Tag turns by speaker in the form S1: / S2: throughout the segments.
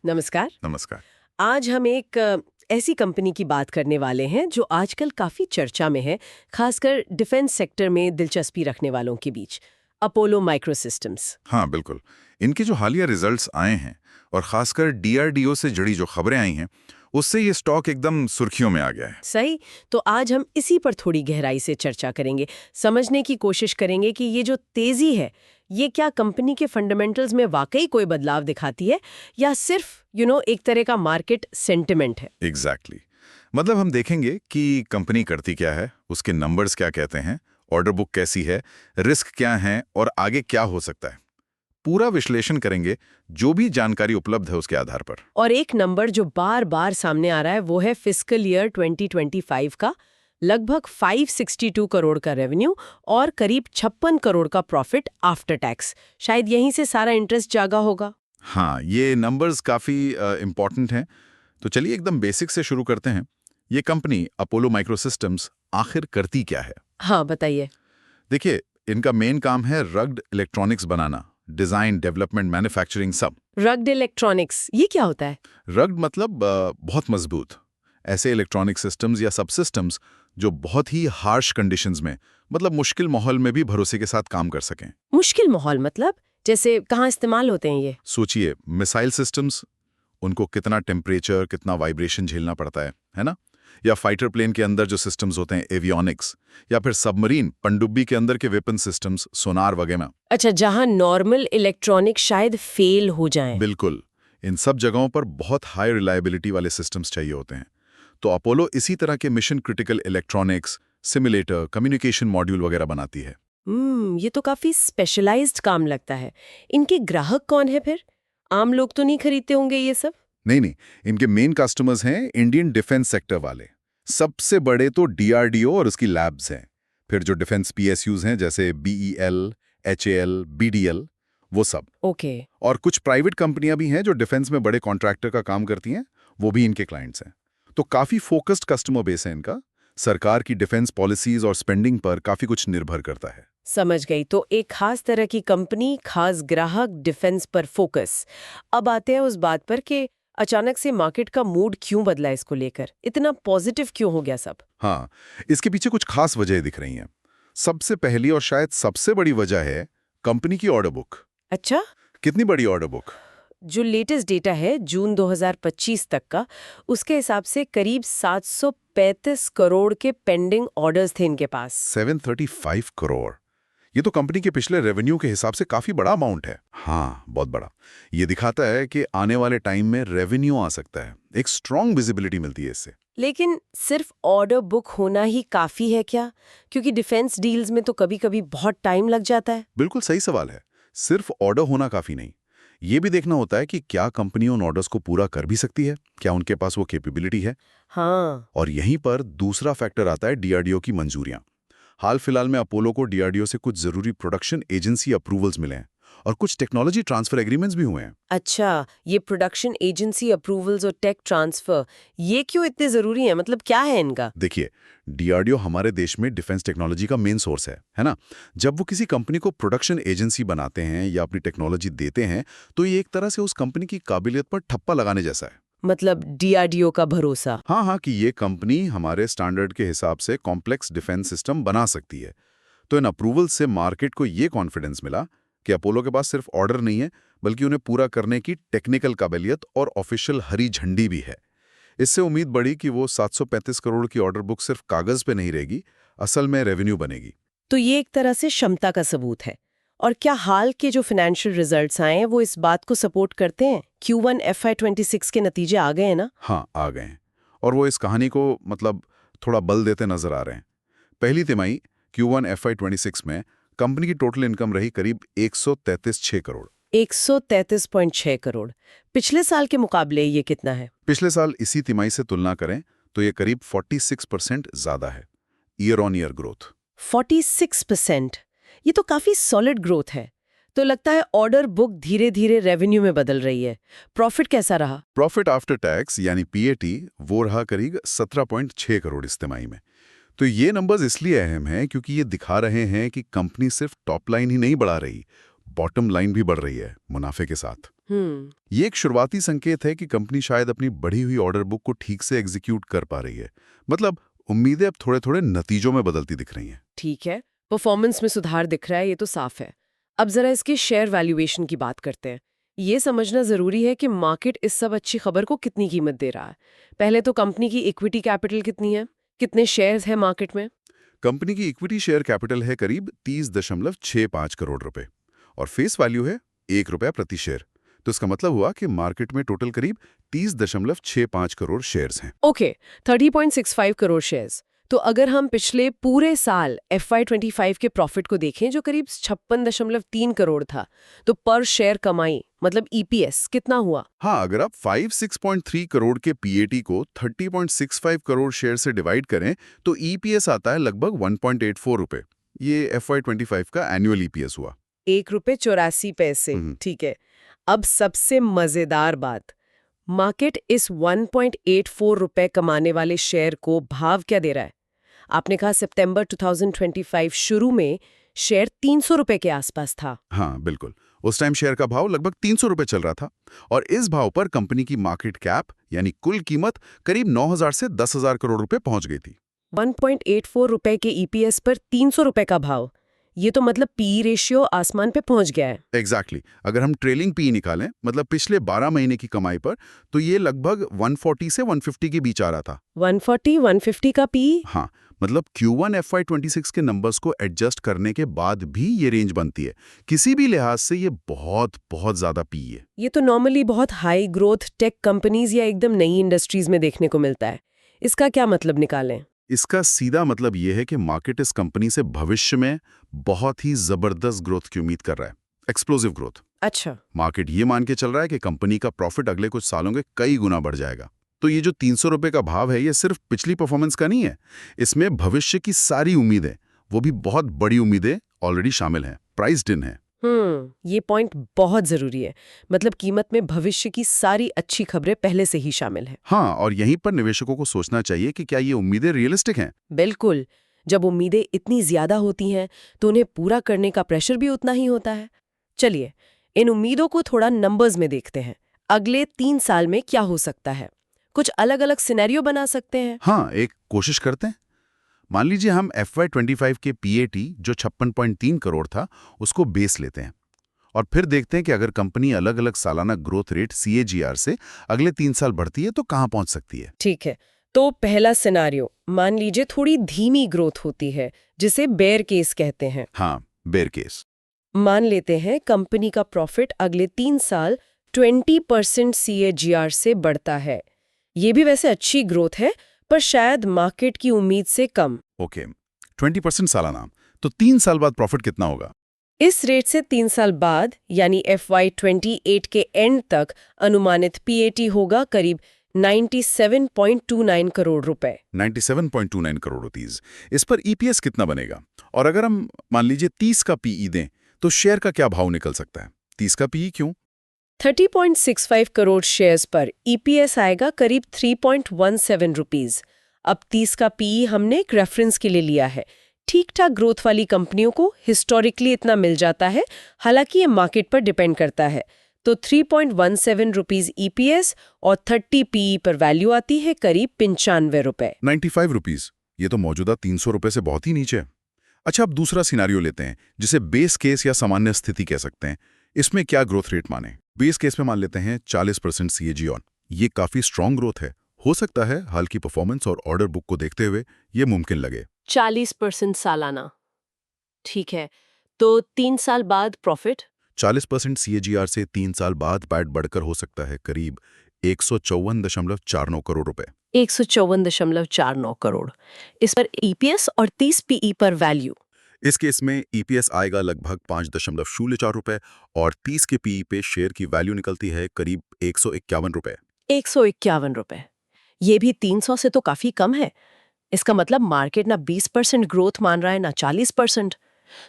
S1: नमस्कार।
S2: नमस्कार।
S1: आज हम एक ऐसी कंपनी की बात करने वाले हैं जो आजकल काफी चर्चा में है, खासकर डिफेंस सेक्टर में दिलचस्पी रखने वालों के बीच, अपोलो माइक्रोसिस्टम्स।
S2: हाँ, बिल्कुल। इनके जो हालिया रिजल्ट्स आए हैं और खासकर डीआरडीओ से जुड़ी जो खबरें आई हैं, उससे ये स्टॉक एकदम सुर्खियों में आ गया है।
S1: सही। तो आज हम इसी पर थोड़ी गहराई से चर्चा करेंगे, समझने की कोशिश करेंगे कि ये जो तेजी है, ये क्या कंपनी के फंडामेंटल्स में वाकई कोई बदलाव दिखाती है या सिर्फ एक तरह का मार्केट सेंटिमेंट है।
S2: एग्जैक्टली। मतलब हम देखेंगे कि कंपनी करती क्या है, उसके नंबर्स क्या कहते हैं, ऑर्डर बुक कैसी है, रिस्क क्या है और आगे क्या हो सकता है। पूरा विश्लेषण करेंगे, जो भी जानकारी उपलब्ध है उसके आधार पर।
S1: और एक नंबर जो बार बार सामने आ रहा है वो है फिस्कल ईयर 2025 का लगभग 562 करोड़ का रेवेन्यू और करीब 56 करोड़ का प्रॉफिट आफ्टर टैक्स। शायद यहीं से सारा इंटरेस्ट जागा होगा।
S2: हाँ, ये नंबर्स काफ़ी इम्पॉर्टेंट हैं। तो चलिए एकदम बेसिक से शुरू करते हैं। ये कंपनी अपोलो माइक्रोसिस्टम्स आखिर करती क्या है?
S1: हाँ, बताइए।
S2: देखिए, इनका मेन काम है रग्ड इलेक्ट्रॉनिक्स बनाना, डिज़ाइन, डेवलपमेंट, मैन्युफैक्चरिंग सब।
S1: रग्ड इलेक्ट्रॉनिक्स, ये क्या होता है?
S2: रग्ड मतलब बहुत मजबूत। ऐसे इलेक्ट्रॉनिक सिस्टम्स या सब सिस्टम्स जो बहुत ही हार्श कंडीशंस में, मतलब मुश्किल माहौल में भी भरोसे के साथ काम कर सकें।
S1: मुश्किल माहौल मतलब जैसे कहाँ इस्तेमाल होते हैं ये?
S2: सोचिए, मिसाइल सिस्टम्स, उनको कितना टेम्परेचर, कितना वाइब्रेशन झेलना पड़ता है ना? या फाइटर प्लेन के अंदर जो सिस्टम्स होते हैं, एवियोनिक्स, या फिर सबमरीन पनडुब्बी के अंदर के वेपन सिस्टम्स, सोनार वगैरह।
S1: अच्छा, जहाँ नॉर्मल इलेक्ट्रॉनिक शायद फेल हो जाएं।
S2: बिल्कुल। इन सब जगहों पर बहुत हाई रिलायबिलिटी वाले सिस्टम्स चाहिए होते हैं। तो अपोलो इसी तरह के mission critical electronics, simulator, communication module वगैरह बनाती है।
S1: ये तो काफी स्पेशलाइज्ड काम लगता है। इनके ग्राहक कौन है फिर? आम लोग तो नहीं खरीदते होंगे ये सब?
S2: नहीं, इनके मेन कस्टमर्स हैं इंडियन डिफेंस सेक्टर वाले। सबसे बड़े तो डीआरडीओ और उसकी लैब्स हैं। फिर जो डिफेंस पीएसयूज हैं जैसे बीईएल, एचएएल, बीडीएल, वो सब।
S1: ओके।
S2: और कुछ प्राइवेट कंपनियां भी हैं जो डिफेंस में बड़े कॉन्ट्रैक्टर का काम करती हैं, वो भी इनके क्लाइंट्स हैं। तो काफी फोकस्ड कस्टमर बेस है इनका। सरकार की डिफेंस पॉलिसीज और स्पेंडिंग पर काफी कुछ निर्भर करता है।
S1: समझ गई। तो एक खास तरह की कंपनी, खास ग्राहक, डिफेंस पर फोकस। अब आते हैं उस बात पर कि अचानक से मार्केट का मूड क्यों बदला, इसको लेकर इतना पॉजिटिव क्यों हो गया सब?
S2: हाँ, इसके पीछे कुछ खास वजह दिख रही हैं। सबसे पहली और शायद सबसे बड़ी वजह है कंपनी की ऑर्डर बुक।
S1: अच्छा।
S2: कितनी बड़ी ऑर्डर बुक?
S1: जो लेटेस्ट डेटा है जून 2025 तक का, उसके हिसाब से करीब 735 करोड़ के पेंडिंग ऑर्डर्स थे इनके पास।
S2: 735 करोड़। ये तो कंपनी के पिछले रेवेन्यू के हिसाब से काफी बड़ा अमाउंट है। हाँ, बहुत बड़ा। ये दिखाता है कि आने वाले टाइम में रेवेन्यू आ सकता है। एक स्ट्रॉन्ग विजिबिलिटी मिलती है इससे।
S1: लेकिन सिर्फ ऑर्डर बुक होना ही काफी है क्या? क्योंकि डिफेंस डील्स में तो कभी-कभी बहुत टाइम लग जाता है।
S2: बिल्कुल सही सवाल है। सिर्फ ऑर्डर होना काफी नहीं। ये भी देखना होता है कि क्या कंपनी उन ऑर्डर्स को पूरा कर भी सकती है, क्या उनके पास वो कैपेबिलिटी है।
S1: हाँ।
S2: और यहीं पर दूसरा फैक्टर आता है डीआरडीओ की मंजूरियां। हाल फिलहाल में अपोलो को डीआरडीओ से कुछ जरूरी प्रोडक्शन एजेंसी अप्रूवल्स मिले हैं और कुछ टेक्नोलॉजी ट्रांसफर एग्रीमेंट्स भी हुए हैं।
S1: अच्छा, ये प्रोडक्शन एजेंसी अप्रूवल्स और टेक ट्रांसफर, ये क्यों इतने जरूरी हैं? मतलब क्या है इनका?
S2: देखिए, डीआरडीओ हमारे देश में डिफेंस टेक्नोलॉजी का मेन सोर्स है ना? जब वो किसी कंपनी को प्रोडक्शन एजेंसी बनाते हैं या अपनी टेक्नोलॉजी देते हैं, तो ये एक तरह से उस कंपनी की काबिलियत पर ठप्पा लगाने जैसा है।
S1: मतलब डीआरडीओ का भरोसा।
S2: हाँ, कि ये कंपनी हमारे स्टैंडर्ड के हिसाब से कॉम्प्लेक्स डिफेंस सिस्टम बना सकती है। तो इन अप्रूवल से मार्केट को ये कॉन्फिडेंस मिला कि अपोलो के पास सिर्फ ऑर्डर नहीं है, बल्कि उन्हें पूरा करने की टेक्निकल काबिलियत और ऑफिशियल हरी झंडी भी है। इससे उम्मीद बढ़ी कि वो 735 करोड़ की ऑर्डर बुक सिर्फ कागज पे नहीं रहेगी, असल में रेवेन्यू बनेगी।
S1: तो ये एक तरह से क्षमता का सबूत है। और क्या हाल के जो फाइनेंशियल रिजल्ट्स आए हैं वो इस बात को सपोर्ट करते हैं? Q1 FY26 के नतीजे आ गए हैं ना?
S2: हाँ, आ गए हैं। और वो इस कहानी को मतलब थोड़ा बल देते नजर आ रहे हैं। पहली तिमाही Q1 FY26 में कंपनी की टोटल इनकम रही करीब 133.6 करोड़।
S1: 133.6 करोड़। पिछले साल के मुकाबले ये कितना है?
S2: पिछले साल इसी तिमाही से तुलना करें तो ये करीब 46% ज्यादा है। Year on year growth
S1: 46%। ये तो काफी सॉलिड ग्रोथ है। तो लगता है ऑर्डर बुक धीरे धीरे रेवेन्यू में बदल रही है। प्रॉफिट कैसा रहा?
S2: प्रॉफिट आफ्टर टैक्स यानी पीएटी वो रहा करीब 17.6 करोड़ इस तिमाही में। तो ये नंबर्स इसलिए अहम हैं क्योंकि ये दिखा रहे हैं कि कंपनी सिर्फ टॉप लाइन ही नहीं बढ़ा रही, बॉटम लाइन भी बढ़ रही है मुनाफे के साथ। ये एक शुरुआती संकेत है कि कंपनी शायद अपनी बढ़ी हुई ऑर्डर बुक को ठीक से एग्जीक्यूट कर पा रही है। मतलब उम्मीदें अब थोड़े थोड़े नतीजों में बदलती दिख रही हैं।
S1: ठीक है, परफॉर्मेंस में सुधार दिख रहा है, ये तो साफ है। अब जरा इसके शेयर वैल्यूएशन की बात करते हैं। ये समझना जरूरी है कि मार्केट इस सब अच्छी खबर को कितनी कीमत दे रहा है। पहले तो कंपनी की इक्विटी कैपिटल कितनी है, कितने शेयर्स हैं मार्केट में?
S2: कंपनी की इक्विटी शेयर कैपिटल है करीब 30.65 करोड़ रुपए और फेस वैल्यू है ₹1 प्रति शेयर। तो इसका मतलब हुआ कि मार्केट में टोटल करीब 30.65 करोड़ शेयर्स हैं।
S1: Okay, 30.65 crore shares. तो अगर हम पिछले पूरे साल FY25 के प्रॉफिट को देखें जो करीब 56.3 करोड़ था, तो पर शेयर कमाई मतलब EPS कितना हुआ?
S2: हाँ, अगर आप 56.3 करोड़ के PAT को 30.65 करोड़ शेयर से डिवाइड करें तो EPS आता है लगभग 1.84 रुपए। ये FY25 का एनुअल EPS हुआ।
S1: ₹1.84। ठीक है। अब सबसे मजेदार बात, मार्केट इस 1.84 रुपए कमाने वाले शेयर को भाव क्या दे रहा है? आपने कहा सितंबर 2025 शुरू में शेयर 300 रुपए के आसपास था।
S2: हाँ, बिल्कुल। उस टाइम शेयर का भाव लगभग 300 रुपए चल रहा था और इस भाव पर कंपनी की मार्केट कैप यानी कुल कीमत करीब 9,000 से 10,000 करोड़ रुपए पहुंच गई थी।
S1: 1.84 रुपए के EPS पर 300 रुपए का भाव, ये तो मतलब PE रेशियो आसमान पे पहुंच गया है।
S2: एग्जैक्टली अगर हम ट्रेलिंग PE निकालें मतलब पिछले 12 महीने की कमाई पर तो ये लगभग 140 से 150 के बीच आ रहा था।
S1: 140-150 का PE?
S2: हाँ, मतलब Q1 FY26 के नंबर्स को एडजस्ट करने के बाद भी ये रेंज बनती है। किसी भी लिहाज से ये बहुत बहुत ज्यादा PE है।
S1: ये तो नॉर्मली बहुत हाई ग्रोथ टेक कंपनीज या एकदम नई इंडस्ट्रीज में देखने को मिलता है। इसका क्या मतलब निकालें?
S2: इसका सीधा मतलब ये है कि मार्केट इस कंपनी से भविष्य में बहुत ही जबरदस्त ग्रोथ की उम्मीद कर रहा है। Explosive growth.
S1: अच्छा।
S2: मार्केट ये मान के चल रहा है कि कंपनी का प्रॉफिट अगले कुछ सालों के कई गुना बढ़ जाएगा। तो ये जो 300 रुपए का भाव है ये सिर्फ पिछली परफॉर्मेंस का नहीं है, इसमें भविष्य की सारी उम्मीदें, वो भी बहुत बड़ी उम्मीदें ऑलरेडी शामिल हैं, प्राइस्ड इन है।
S1: ये पॉइंट बहुत जरूरी है। मतलब कीमत में भविष्य की सारी अच्छी खबरें पहले से ही शामिल हैं।
S2: हाँ, और यहीं पर निवेशकों को सोचना चाहिए कि क्या ये उम्मीदें रियलिस्टिक हैं।
S1: बिल्कुल। जब उम्मीदें इतनी ज्यादा होती हैं तो उन्हें पूरा करने का प्रेशर भी उतना ही होता है। चलिए, इन उम्मीदों को थोड़ा नंबर्स में देखते हैं। अगले 3 साल में क्या हो सकता है? कुछ अलग अलग सिनेरियो बना सकते हैं।
S2: हाँ, एक कोशिश करते हैं। मान लीजिए हम FY25 के PAT जो 56.3 करोड़ था उसको बेस लेते हैं और फिर देखते हैं कि अगर कंपनी अलग अलग सालाना ग्रोथ रेट CAGR से अगले 3 साल बढ़ती है तो कहाँ पहुंच सकती है।
S1: ठीक है, तो पहला सिनेरियो, मान लीजिए थोड़ी धीमी ग्रोथ होती है जिसे बेयर केस कहते हैं।
S2: हाँ, बेयर केस।
S1: मान लेते हैं कंपनी का प्रॉफिट अगले 3 साल 20% CAGR से बढ़ता है। ये भी वैसे अच्छी ग्रोथ है, पर शायद मार्केट की उम्मीद से कम।
S2: ओके, 20% सालाना, तो 3 साल बाद प्रॉफिट कितना होगा?
S1: इस रेट से 3 साल बाद यानी FY28 के एंड तक अनुमानित PAT होगा करीब 97.29 करोड़ रुपए।
S2: 97.29 करोड़ रुपीज। इस पर EPS कितना बनेगा? और अगर हम मान लीजिए 30 का PE दें तो शेयर का क्या भाव निकल सकता है? 30 का PE क्यों?
S1: 30.65 करोड़ शेयर्स पर EPS आएगा करीब 3.17 रुपीज। अब 30 का PE हमने एक रेफरेंस के लिए लिया है। ठीक ठाक ग्रोथ वाली कंपनियों को हिस्टोरिकली इतना मिल जाता है, हालांकि ये मार्केट पर डिपेंड करता है। तो 3.17 रुपीज EPS और 30 PE पर वैल्यू आती है करीब 95 रुपए।
S2: 95 रुपीज, ये तो मौजूदा 300 रुपए से बहुत ही नीचे है। अच्छा, अब दूसरा सिनेरियो लेते हैं जिसे बेस केस या सामान्य स्थिति कह सकते हैं। इसमें क्या ग्रोथ रेट माने? बेस केस में मान लेते हैं 40% CAG ऑन। ये काफी स्ट्रांग ग्रोथ है। हो सकता है हाल की परफॉर्मेंस और ऑर्डर बुक को देखते हुए ये मुमकिन लगे।
S1: 40% सालाना, ठीक है। तो 3 साल बाद प्रॉफिट?
S2: 40% CAGR से 3 साल बाद पैट बढ़कर हो सकता है करीब 154.49 करोड़ रुपए।
S1: 154.49 करोड़। इस पर EPS और 30 PE पर वैल्यू?
S2: इस केस में EPS आएगा लगभग 5.04 रुपए और 30 के PE पे शेयर की वैल्यू निकलती है करीब 151 रुपए।
S1: 151 रुपए। ये भी 300 से तो काफी कम है। इसका मतलब मार्केट ना 20% ग्रोथ मान रहा है ना 40%।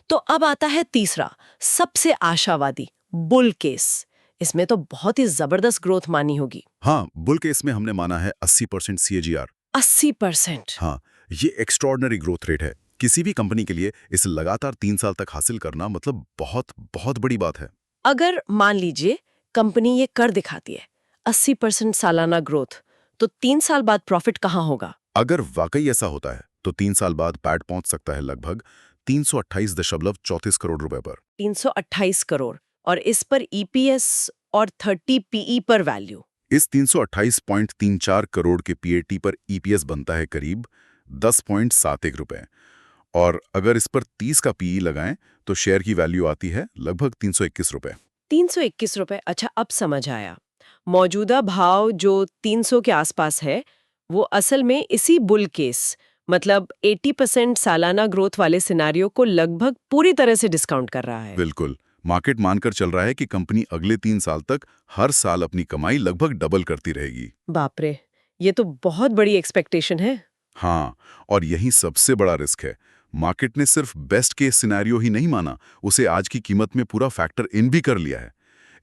S1: तो अब आता है तीसरा, सबसे आशावादी, बुल केस। इसमें तो बहुत ही जबरदस्त ग्रोथ मानी होगी।
S2: हाँ, बुल केस में हमने माना है 80% CAGR।
S1: 80%?
S2: हाँ, ये एक्स्ट्रॉर्डनरी ग्रोथ रेट है। किसी भी कंपनी के लिए इसे लगातार 3 साल तक हासिल करना मतलब बहुत बहुत बड़ी बात है।
S1: अगर मान लीजिए कंपनी ये कर दिखाती है 80% सालाना ग्रोथ, तो 3 साल बाद प्रॉफिट कहाँ होगा?
S2: अगर वाकई ऐसा होता है तो 3 साल बाद पैट पहुंच सकता है लगभग 328.34 करोड़ रुपए पर।
S1: 328 करोड़, और इस पर ईपीएस और 30 पीई पर वैल्यू।
S2: इस 328.34 करोड़ के पीएटी पर ईपीएस बनता है करीब 10.71 रुपए, और अगर इस पर 30 का पीई लगाएं तो शेयर की वैल्यू आती है लगभग 321 रुपए।
S1: 321 रुपए, अच्छा अब समझ आया। मौजूदा भाव जो 300 के आसपास है, वो असल में इसी बुल केस, मतलब 80% सालाना ग्रोथ वाले सिनारियो को लगभग पूरी तरह से डिस्काउंट कर रहा है।
S2: बिल्कुल, मार्केट मानकर चल रहा है कि कंपनी अगले 3 साल तक हर साल अपनी कमाई लगभग डबल करती रहेगी।
S1: बाप रे, ये तो बहुत बड़ी एक्सपेक्टेशन है।
S2: हाँ, और यही सबसे बड़ा रिस्क है। मार्केट ने सिर्फ बेस्ट केस सिनेरियो ही नहीं माना, उसे आज की कीमत में पूरा फैक्टर इन भी कर लिया है।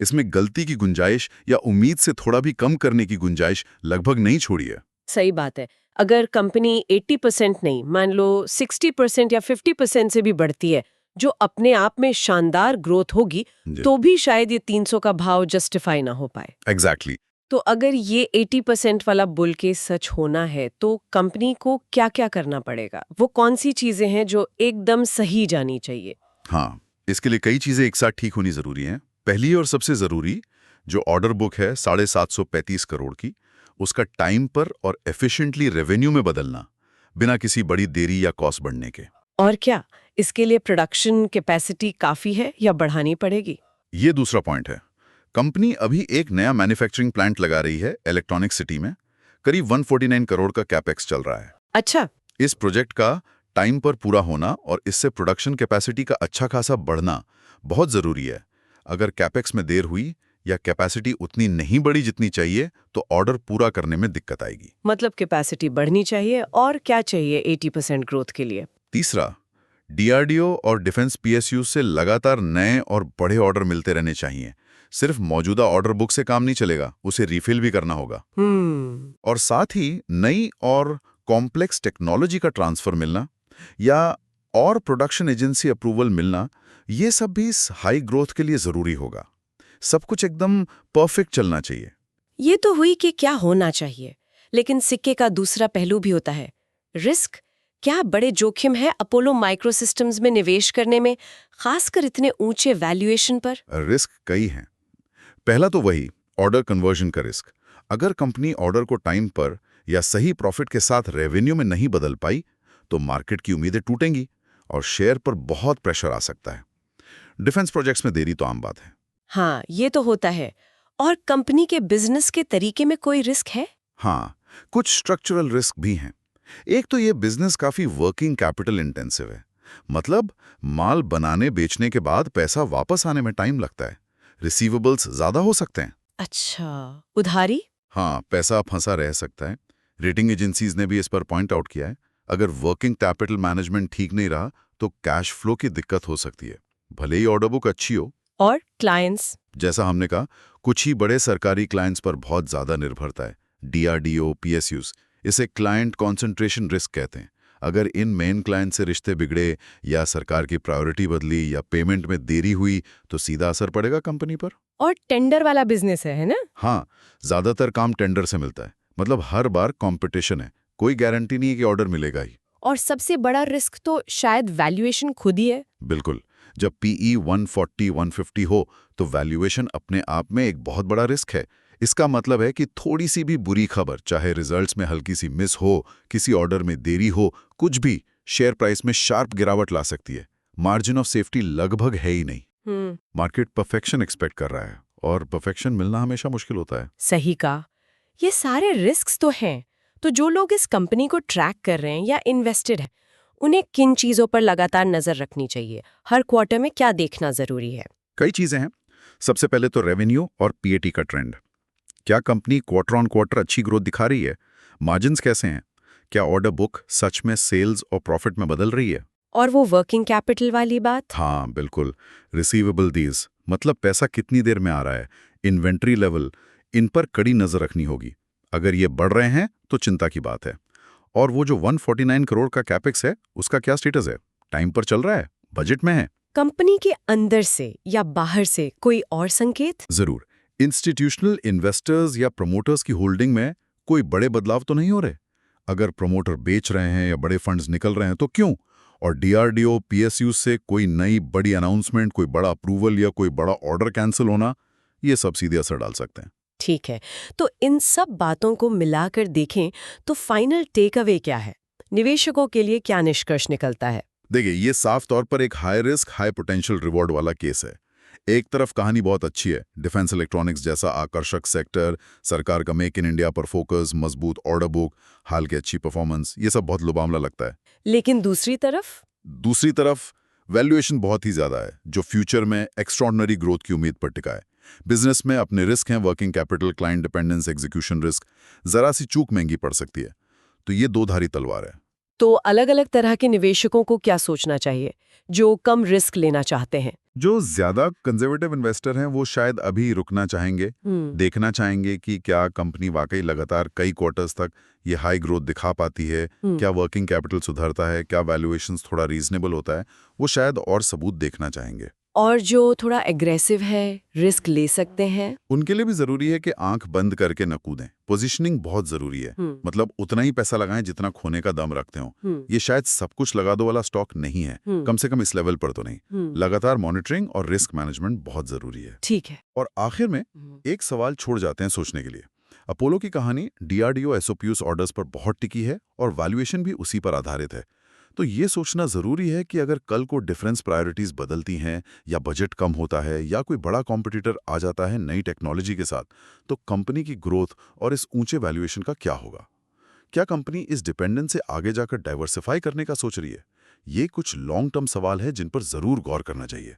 S2: इसमें गलती की गुंजाइश या उम्मीद से थोड़ा भी कम करने की गुंजाइश लगभग नहीं छोड़ी है।
S1: सही बात है। अगर कंपनी 80% नहीं, मान लो 60% या 50% से भी बढ़ती है, जो अपने आप में शानदार ग्रोथ होगी, तो भी शायद ये 300 का भाव जस्टिफाई ना हो पाए।
S2: एग्जैक्टली।
S1: तो अगर ये 80% वाला बुल केस सच होना है, तो कंपनी को क्या-क्या करना पड़ेगा? वो कौन सी चीजें हैं जो एकदम सही जानी चाहिए?
S2: हाँ, इसके लिए कई चीजें एक साथ ठीक होनी जरूरी हैं। पहली और सबसे जरूरी, जो ऑर्डर बुक है 735 करोड़ की, उसका टाइम पर और एफिशिएंटली रेवेन्यू में बदलना, बिना किसी बड़ी देरी या कॉस्ट बढ़ने के।
S1: और क्या इसके लिए प्रोडक्शन कैपेसिटी काफी है या बढ़ानी पड़ेगी?
S2: ये दूसरा पॉइंट है। कंपनी अभी एक नया मैन्युफैक्चरिंग प्लांट लगा रही है इलेक्ट्रॉनिक सिटी में। करीब 149 करोड़ का कैपेक्स चल रहा है।
S1: अच्छा।
S2: इस प्रोजेक्ट का टाइम पर पूरा होना और इससे प्रोडक्शन कैपेसिटी का अच्छा खासा बढ़ना बहुत जरूरी है। अगर कैपेक्स में देर हुई या कैपेसिटी उतनी नहीं बढ़ी जितनी चाहिए, तो ऑर्डर पूरा करने में दिक्कत आएगी।
S1: मतलब कैपेसिटी बढ़नी चाहिए, और क्या चाहिए 80% ग्रोथ के लिए?
S2: तीसरा, डीआरडीओ और डिफेंस पीएसयू से लगातार नए और बड़े ऑर्डर मिलते रहने चाहिए। सिर्फ मौजूदा ऑर्डर बुक से काम नहीं चलेगा, उसे रिफिल भी करना होगा। और साथ ही नई और कॉम्प्लेक्स टेक्नोलॉजी का ट्रांसफर मिलना या और प्रोडक्शन एजेंसी अप्रूवल मिलना, ये सब भी इस हाई ग्रोथ के लिए जरूरी होगा। सब कुछ एकदम परफेक्ट चलना चाहिए।
S1: ये तो हुई कि क्या होना चाहिए, लेकिन सिक्के का दूसरा पहलू भी होता है, रिस्क। क्या बड़े जोखिम है अपोलो माइक्रोसिस्टम्स में निवेश करने में, खासकर इतने ऊंचे वैल्यूएशन पर?
S2: रिस्क कई हैं। पहला तो वही ऑर्डर कन्वर्जन का रिस्क। अगर कंपनी ऑर्डर को टाइम पर या सही प्रॉफिट के साथ रेवेन्यू में नहीं बदल पाई, तो मार्केट की उम्मीदें टूटेंगी और शेयर पर बहुत प्रेशर आ सकता है। डिफेंस प्रोजेक्ट्स में देरी तो आम बात है।
S1: हाँ, ये तो होता है। और कंपनी के बिजनेस के तरीके में कोई रिस्क है?
S2: हाँ, कुछ स्ट्रक्चरल रिस्क भी हैं। एक तो ये बिजनेस काफी वर्किंग कैपिटल इंटेंसिव है। मतलब माल बनाने बेचने के बाद पैसा वापस आने में टाइम लगता है। रिसीवेबल्स ज्यादा हो सकते हैं।
S1: अच्छा, उधारी?
S2: हाँ, पैसा फंसा रह सकता है। रेटिंग एजेंसीज ने भी इस पर पॉइंट आउट किया है। अगर वर्किंग कैपिटल मैनेजमेंट ठीक नहीं रहा तो कैश फ्लो की दिक्कत हो सकती है, भले ही ऑर्डर बुक अच्छी हो।
S1: और क्लाइंट्स?
S2: जैसा हमने कहा, कुछ ही बड़े सरकारी क्लाइंट्स पर बहुत ज्यादा निर्भरता है। डीआरडीओ, पीएसयूज, इसे क्लाइंट कॉन्सेंट्रेशन रिस्क कहते हैं। अगर इन मेन क्लाइंट से रिश्ते बिगड़े या सरकार की प्रायोरिटी बदली या पेमेंट में देरी हुई, तो सीधा असर पड़ेगा कंपनी पर।
S1: और टेंडर वाला बिजनेस है ना?
S2: हाँ, ज्यादातर काम टेंडर से मिलता है। मतलब हर बार कंपटीशन है, कोई गारंटी नहीं है कि ऑर्डर मिलेगा ही।
S1: और सबसे बड़ा रिस्क तो शायद वैल्यूएशन खुद ही है।
S2: बिल्कुल, जब पीई 140-150 हो तो वैल्यूएशन अपने आप में एक बहुत बड़ा रिस्क है। इसका मतलब है कि थोड़ी सी भी बुरी खबर, चाहे रिजल्ट्स में हल्की सी मिस हो, किसी ऑर्डर में देरी हो, कुछ भी शेयर प्राइस में शार्प गिरावट ला सकती है। मार्जिन ऑफ सेफ्टी लगभग है ही नहीं। मार्केट परफेक्शन एक्सपेक्ट कर रहा है और परफेक्शन मिलना हमेशा मुश्किल होता है।
S1: सही कहा। ये सारे रिस्क्स तो हैं, तो जो लोग इस कंपनी को ट्रैक कर रहे हैं या इन्वेस्टेड हैं, उन्हें किन चीजों पर लगातार नजर रखनी चाहिए? हर क्वार्टर में क्या देखना जरूरी है?
S2: कई चीजें हैं। सबसे पहले तो रेवेन्यू और पीएटी का ट्रेंड। क्या कंपनी क्वार्टर ऑन क्वार्टर अच्छी ग्रोथ दिखा रही है? मार्जिन्स कैसे हैं? क्या ऑर्डर बुक सच में सेल्स और प्रॉफिट में बदल रही है?
S1: और वो वर्किंग कैपिटल वाली बात?
S2: हाँ, बिल्कुल। रिसीवेबल डीज, मतलब पैसा कितनी देर में आ रहा है, इन्वेंट्री लेवल, इन पर कड़ी नजर रखनी होगी। अगर ये बढ़ रहे हैं तो चिंता की बात है। और वो जो 149 करोड़ का कैपेक्स है, उसका क्या स्टेटस है? टाइम पर चल रहा है? बजट में है?
S1: कंपनी के अंदर से या बाहर से कोई और संकेत?
S2: जरूर। इंस्टीट्यूशनल इन्वेस्टर्स या प्रमोटर्स की होल्डिंग में कोई बड़े बदलाव तो नहीं हो रहे? अगर प्रमोटर बेच रहे हैं या बड़े फंड्स निकल रहे हैं तो क्यों? और डीआरडीओ, पीएसयू से कोई नई बड़ी अनाउंसमेंट, कोई बड़ा अप्रूवल या कोई बड़ा ऑर्डर कैंसिल होना, ये सब सीधे असर डाल सकते हैं।
S1: ठीक है, तो इन सब बातों को मिलाकर देखें तो फाइनल टेक अवे क्या है? निवेशकों के लिए क्या निष्कर्ष निकलता है?
S2: देखिए, ये साफ तौर पर एक high risk high potential reward वाला केस है। एक तरफ कहानी बहुत अच्छी है, डिफेंस इलेक्ट्रॉनिक्स जैसा आकर्षक सेक्टर, सरकार का मेक इन इंडिया पर फोकस, मजबूत ऑर्डर बुक, हाल की अच्छी परफॉर्मेंस, ये सब बहुत लुभावना लगता है।
S1: लेकिन
S2: दूसरी तरफ वैल्यूएशन बहुत ही ज्यादा है, जो फ्यूचर में एक्स्ट्रॉर्डिनरी ग्रोथ की उम्मीद पर टिका है। बिजनेस में अपने रिस्क हैं, working capital, client dependence, execution risk, जरा सी चूक महंगी पड़ सकती है। तो ये दो धारी तलवार है।
S1: तो अलग-अलग तरह के निवेशकों को क्या सोचना चाहिए, जो कम रिस्क लेना चाहते हैं?
S2: जो ज्यादा कंजर्वेटिव इन्वेस्टर हैं वो शायद अभी रुकना चाहेंगे, देखना चाहेंगे कि क्या कंपनी वाकई लगातार कई क्वार्टर्स तक ये हाई ग्रोथ दिखा पाती है, क्या वर्किंग कैपिटल सुधरता है, क्या वैल्यूएशंस थोड़ा रीजनेबल होता है। वो शायद और सबूत देखना चाहेंगे।
S1: और जो थोड़ा एग्रेसिव है, रिस्क ले सकते हैं,
S2: उनके लिए भी जरूरी है कि आंख बंद करके न कूदें। पोजीशनिंग बहुत जरूरी है। मतलब उतना ही पैसा लगाएं जितना खोने का दम रखते हो। ये शायद सब कुछ लगा दो वाला स्टॉक नहीं है, कम से कम इस लेवल पर तो नहीं। लगातार मॉनिटरिंग और रिस्क मैनेजमेंट बहुत जरूरी है।
S1: ठीक है।
S2: और आखिर में एक सवाल छोड़ जाते हैं सोचने के लिए। अपोलो की कहानी डीआरडीओ एसओपीयूस ऑर्डर्स पर बहुत टिकी है और वैल्यूएशन भी उसी पर आधारित है। तो ये सोचना जरूरी है कि अगर कल को डिफरेंस प्रायोरिटीज बदलती हैं या बजट कम होता है या कोई बड़ा कॉम्पिटिटर आ जाता है नई टेक्नोलॉजी के साथ, तो कंपनी की ग्रोथ और इस ऊंचे वैल्यूएशन का क्या होगा? क्या कंपनी इस डिपेंडेंस से आगे जाकर डाइवर्सिफाई करने का सोच रही है? ये कुछ लॉन्ग टर्म सवाल है जिन पर जरूर गौर करना चाहिए।